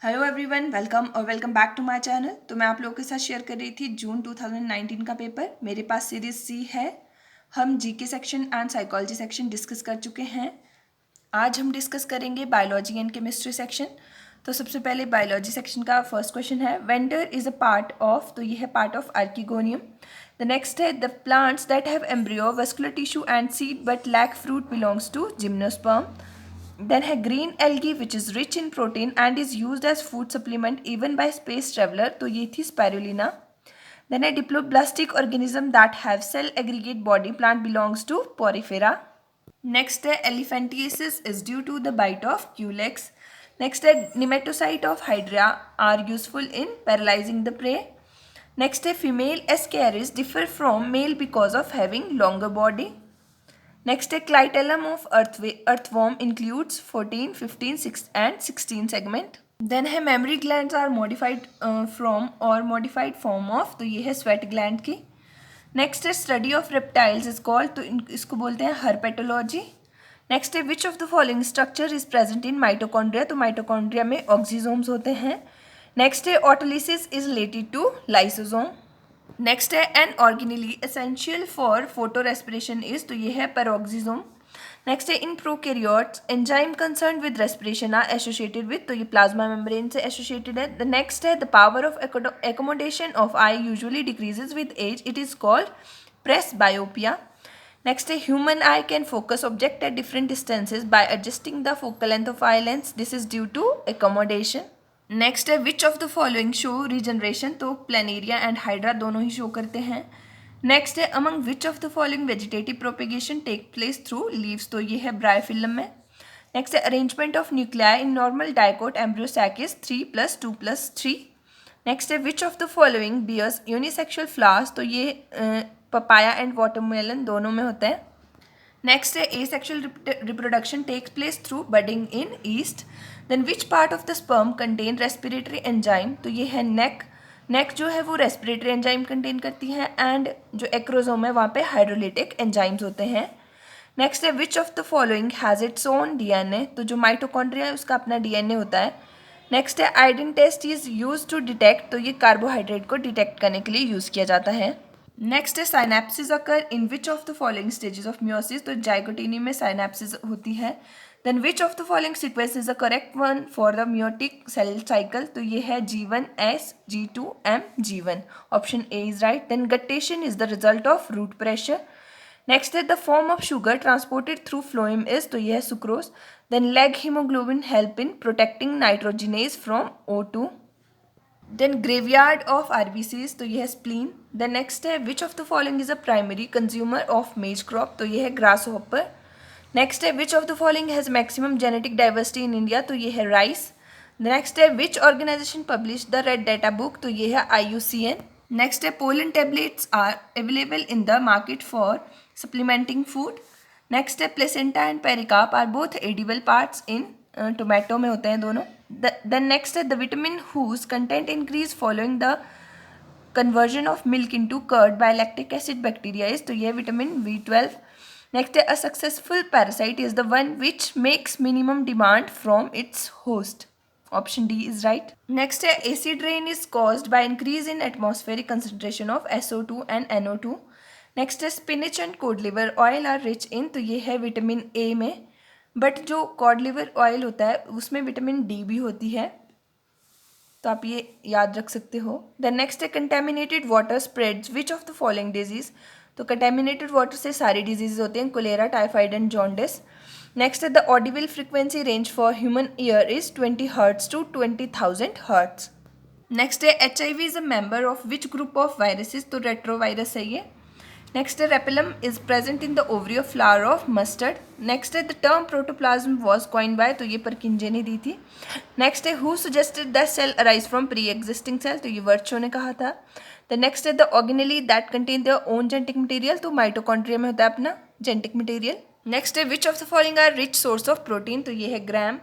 Hello everyone, welcome back to my channel. तो मैं आप लोगों के साथ शेयर कर रही थी जून 2019 का पेपर। मेरे पास सीरीज सी है। हम GK section and psychology section discuss कर चुके हैं। आज हम डिस्कस करेंगे बायोलॉजी एंड केमिस्ट्री सेक्शन। तो सबसे पहले बायोलॉजी सेक्शन का फर्स्ट क्वेश्चन है, venter is a part of, तो ये है part of archegonium. The next है, the plants that have embryo, vascular tissue and seed but lack fruit belongs to gymnosperm. Then है green algae which is rich in protein and is used as food supplement even by space traveler, तो ये थी spirulina. Then है diploblastic organism that have cell aggregate body, plant belongs to porifera. Next है elephantiasis is due to the bite of culex. Next है nematocyte of hydra are useful in paralyzing the prey. Next है female ascaris differ from male because of having longer body. Next, a clitellum of earthworm includes 14, 15, 6 and 16 segment. Then है mammary glands are modified from or modified form of, तो ये है sweat gland की. Next है study of reptiles is called, तो इसको बोलते हैं herpetology. Next है which of the following structure is present in mitochondria, तो mitochondria में oxysomes होते हैं. Next है autolysis is related to lysosome. Next है an organelle essential for photo respiration is, तो ये है पेरोक्सिसोम. नेक्स्ट है in prokaryotes enzyme concern with respiration are associated with, तो ये प्लाज्मा मेम्ब्रेन से एसोसिएटेड है. द नेक्स्ट है the power of accommodation of eye usually decreases with age, it is called presbyopia. Next है human eye can focus object at different distances by adjusting the focal length of eye lens, this is due to accommodation. Next है which of the following show regeneration, तो planaria and hydra दोनों ही show करते हैं. Next है among which of the following vegetative propagation take place through leaves, तो ये है ब्रायोफिलम में. नेक्स्ट है arrangement of nuclei in normal dicot embryo sac is 3+2+3. Next है which of the following bears unisexual flowers, तो ये papaya and watermelon दोनों में होता है. नेक्स्ट है asexual reproduction takes place through budding in yeast. Then which part of the sperm contain respiratory enzyme, तो ये है नेक जो है वो रेस्पिरेटरी एंजाइम कंटेन करती है एंड जो एक्रोजोम है वहाँ पे हाइड्रोलिटिक एंजाइम्स होते हैं. नेक्स्ट है which of the following has its own DNA, तो जो माइटोकॉन्ड्रिया है उसका अपना डीएनए होता है. नेक्स्ट है iodine test is use to detect, तो ये कार्बोहाइड्रेट को डिटेक्ट करने के लिए यूज़ किया जाता है. नेक्स्ट है synapsis occur in which of the following stages of meiosis, तो जाइगोटिनी में साइनेप्सिस होती है. Then which of the following sequence is the correct one for the meiotic cell cycle, तो ये है G1S G2M G1, option A is right. Then guttation is the result of root pressure. Next है the form of sugar transported through phloem is, तो ये है sucrose. Then leg haemoglobin help in protecting nitrogenase from O2. Then graveyard of RBCs, तो ये है spleen. Then next है which of the following is a primary consumer of maize crop, तो ये है ग्रास हॉपर. नेक्स्ट है which of the following has maximum genetic diversity in India, तो ये है राइस. नेक्स्ट है which organisation publish the red data book, तो ये है IUCN. नेक्स्ट है pollen tablets are available in the market for supplementing food. Next है placenta and pericarp are both edible parts in, tomato में होते हैं दोनों. Then next है the vitamin whose content increase following the conversion of milk into curd by lactic acid bacteria is, तो ये vitamin B12. Next है a successful parasite is the one which makes minimum demand from its host, option D is right. Next है acid rain is caused by increase in atmospheric concentration of SO2 and NO2. Next है spinach and cod liver oil are rich in, तो ये है vitamin A में. But जो cod liver oil होता है उसमें विटामिन डी भी होती है, तो आप ये याद रख सकते हो. देन नेक्स्ट है contaminated water spreads which of the following disease, तो कंटेमिनेटेड वाटर से सारी डिजीज होते हैं, cholera, typhoid and jaundice. Next है the audible frequency range for human ear is 20 hertz to 20,000 hertz. Next है HIV is a member of which group of viruses, तो retrovirus है ये. नेक्स्ट है replum is present in the ovary of flower of mustard. Next है the term protoplasm was coined by, तो ये Purkinje ने दी थी. नेक्स्ट है who suggested that cell arise from pre existing cell, तो ये वर्चो ने कहा था. द नेक्स्ट है the organelle that contain their own genetic material, तो माइटोकॉन्ड्रिया में होता है अपना जेनेटिक मटेरियल. नेक्स्ट है which of the following are rich source of protein, तो ये है ग्राम.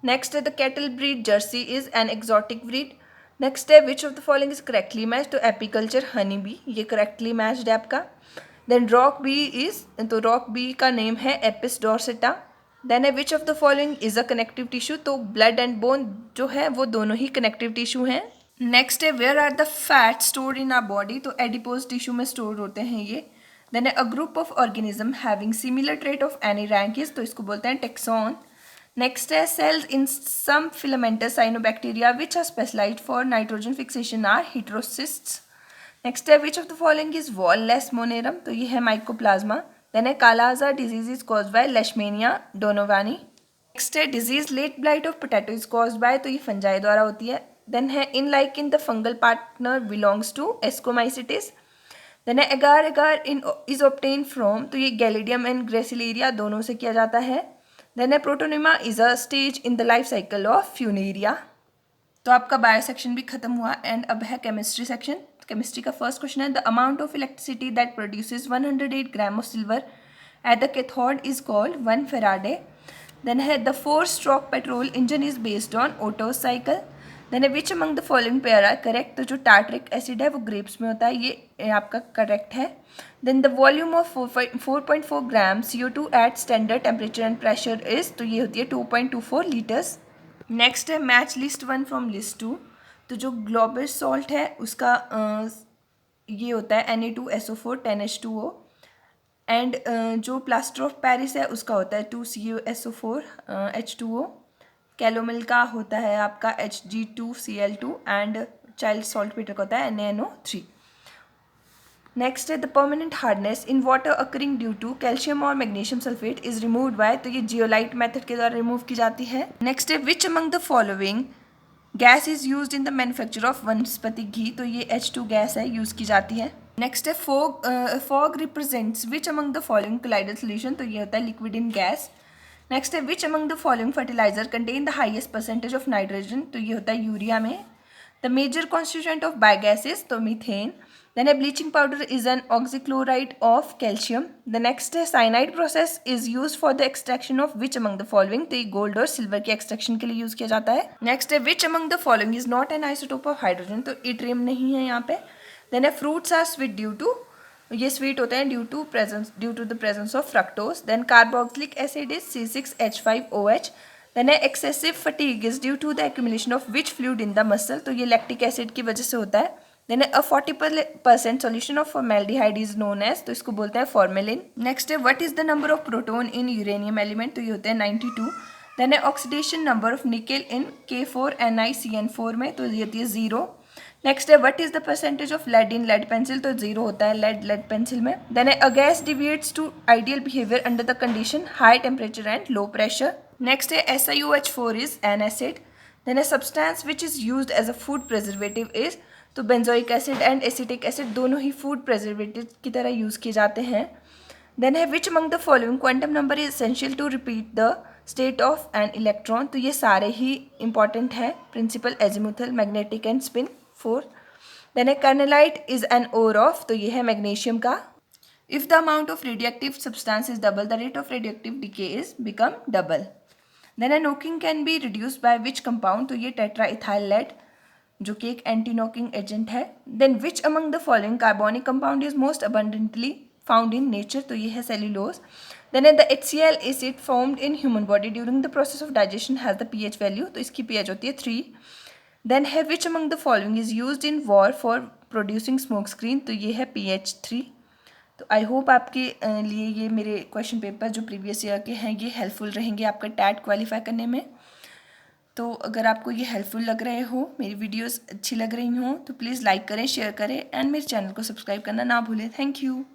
नेक्स्ट है the cattle breed Jersey is an exotic breed. Next है which of the following is correctly matched, तो एपीकल्चर हनी बी, ये correctly matched है आपका. Then rock bee is, तो रॉक बी का नेम है एपिस डॉर्सेटा. देन है which of the following is a connective tissue, तो ब्लड एंड बोन जो है वो दोनों ही कनेक्टिव टिश्यू हैं. नेक्स्ट है where are the fat stored in our body, तो एडिपोज टिश्यू में स्टोर होते हैं ये. देन है a group of organism having similar trait of any rank is, तो इसको बोलते हैं टेक्सॉन. नेक्स्ट है cells in some filamentous cyanobacteria which are specialised for nitrogen fixation are heterocysts. Next है which of the following is wall less moneran, तो ये है mycoplasma. Then है कालाजा disease is caused by Leishmania donovani. Next है disease late blight of potato is caused by, तो ये fungi द्वारा होती है. देन है in like in the fungal partner belongs to ascomycetes. Then है एगार एगार इन इज ऑब्टेन फ्रॉम, तो ये गैलिडियम एंड ग्रेसिलेरिया दोनों से किया जाता है. देन है protonema is a stage in the life cycle of Funaria. तो आपका बायो सेक्शन भी खत्म हुआ एंड अब है केमिस्ट्री सेक्शन. केमिस्ट्री का फर्स्ट क्वेश्चन है the amount of electricity that produces 108 gram of silver at the cathode is called 1 faraday. Then है the four stroke petrol engine is based on Otto cycle. Then है which among the following pair are correct, तो जो tartaric acid है वो grapes में होता है, ये आपका करेक्ट है. Then the volume of 4.4 gram CO2 at standard temperature and pressure is, तो ये होती है 2.24 लीटर्स. नेक्स्ट है मैच लिस्ट 1 फ्रॉम लिस्ट 2, तो जो ग्लोबल सॉल्ट है उसका ये होता है Na2SO4 10H2O. एंड जो प्लास्टर ऑफ पेरिस है उसका होता है 2CuSO4 H2O. कैलोमिल का होता है आपका Hg2Cl2 and child salt Peter का होता है NaNO3. नेक्स्ट है the permanent hardness in water occurring due to calcium और magnesium sulphate is removed by, तो ये जियोलाइट मेथड के द्वारा रिमूव की जाती है. नेक्स्ट है which among the following gas is used in the manufacture of वनस्पति घी, तो ये H2 गैस है, यूज़ की जाती है. नेक्स्ट है fog represents which among the following colloidal solution, तो ये होता है लिक्विड इन गैस. नेक्स्ट है which among the following fertiliser contain the highest percentage of nitrogen, तो ये होता है यूरिया में. The major constituent of biogases, तो मीथेन. देन है bleaching powder is an oxychloride of calcium. The next है cyanide process is use for the extraction of which among the following, तो ये गोल्ड और सिल्वर के extraction के लिए use किया जाता है. नेक्स्ट है which among the following is not an isotope of hydrogen, तो इट्रियम नहीं है यहाँ पे. देन है fruits are sweet due to, ये स्वीट होते हैं due to the presence of fructose. Then carboxylic acid is C6H5OH. Then है excessive fatigue is due to the accumulation of which fluid in the muscle, तो ये lactic acid की वजह से होता है. Then a 40% solution of formaldehyde is known as, तो इसको बोलते हैं फॉर्मेलिन. नेक्स्ट है what is the number of proton in uranium element, तो ये होते हैं 92. देन है oxidation number of nickel in K4NiCN4 में, तो ये होती है 0. नेक्स्ट है what is the percentage of lead in lead pencil, तो 0 होता है लेड पेंसिल में. देन है a gas deviates to ideal behaviour under the condition high temperature and low pressure. Next है SiOH4 is an acid. Then है substance which is used as a food preservative is, तो benzoic acid and acetic acid दोनों ही food preservative की तरह use किए जाते हैं. देन है which among the following quantum number is essential to repeat the state of an electron, तो ये सारे ही इंपॉर्टेंट है, principal, azimuthal, magnetic and spin 4. Then है carnallite is an ore of, तो ये है मैग्नीशियम का. If the amount of radioactive substance is double the rate of radioactive decay is become double. Then है knocking can be reduced by which compound, तो ये tetraethyl lead जो कि एक एंटी नॉकिंग एजेंट है. Then which among the following carbonic compound is most abundantly found in nature, तो ये है cellulose. Then the HCl acid formed in human body during the process of digestion has the pH value, तो इसकी pH होती है 3. Then है which among the following is used in war for producing smoke screen, तो ये है pH 3. तो I hope आपके लिए ये मेरे क्वेश्चन पेपर जो प्रीवियस ईयर के हैं ये हेल्पफुल रहेंगे आपका टैट क्वालिफाई करने में. तो अगर आपको ये हेल्पफुल लग रहे हो, मेरी वीडियोस अच्छी लग रही हो, तो प्लीज़ लाइक करें, शेयर करें एंड मेरे चैनल को सब्सक्राइब करना ना भूलें. Thank you.